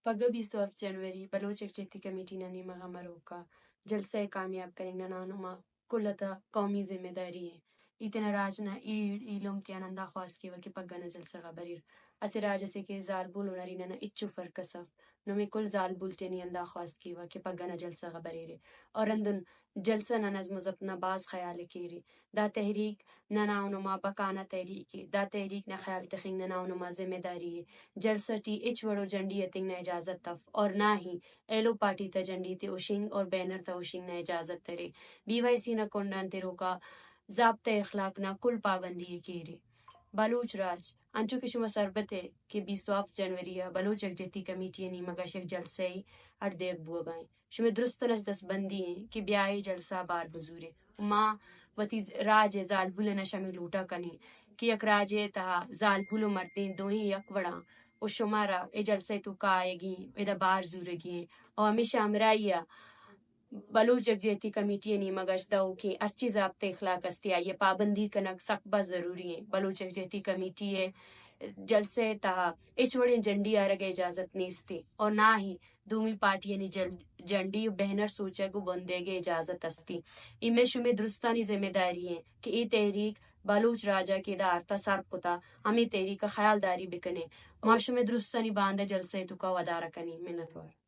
پگہ 27 جنوری بلوچ یکجہتی کمیٹی ننی مغا مروکا جلسہ کامیاب کریں نانما کلتا قومی ذمہ داری ہے اتنا راجنا ایلوم تیانندا خواست کی وکی پگہ نہ جلسہ غبریر اسے راج سے کہ زال بول نری نہ اچو فرکسف نمی کل زال بول تیانی اندا خواست کی وکی پگہ نہ جلسہ غبریر اور اندن جلسہ نہ نظم و ضبط نہ باز خیال کیری دا تحریک نہ ناونما بکانہ تحریک دا تحریک نہ خیال تخنگ نہ ناونما ذمہ داری ہے جلسہ ٹی اچ وڑو جنڈی اتنگ نہ اجازت تف اور نہ ہی ایلو پارٹی تا جنڈی تے اوشنگ اور بینر تا اوشنگ نہ اجازت ترے بی وائی سی نہ کنڈان تے روکا ضابطہ اخلاق نہ کل پابندی کیرے بلوچ راج انچو کہ شما سربت ہے کہ 27 جنوری بلوچ یکجہتی کمیٹی نی مگشک جلسے اردیگ بو گائیں شما درست نش دس بندی ہیں کہ بیائی جلسہ بار بزورے ماں وتی راج زال بھولنا شمی لوٹا کنی کہ یک راجے تا زال بھولو مردین دو ہی یک وڑا او شمارا اے جلسے تو کا آئے گی ادا بار زورے گی اور ہمیشہ امرائیہ بلوچ یکجہتی کمیٹی نی مگش دو کہ اچھی ضابطہ اخلاق استی آئیے پابندی کنک سخت ضروری ہے بلوچ یکجہتی کمیٹی ہے جلسے تہا اچ وڑے جنڈی آرگ اجازت نیستی اور نہ ہی دومی پارٹی یعنی جنڈی بہنر سوچے گو بندے گے اجازت استی ایمیں شمیں درستانی ذمہ داری ہیں کہ ای تحریک بلوچ راجا کے دا آرتا سر کتا ہمیں تحریک خیال داری بکنے معاشمے درستانی باندھے جلسے تو کا ودارہ کنی منتوار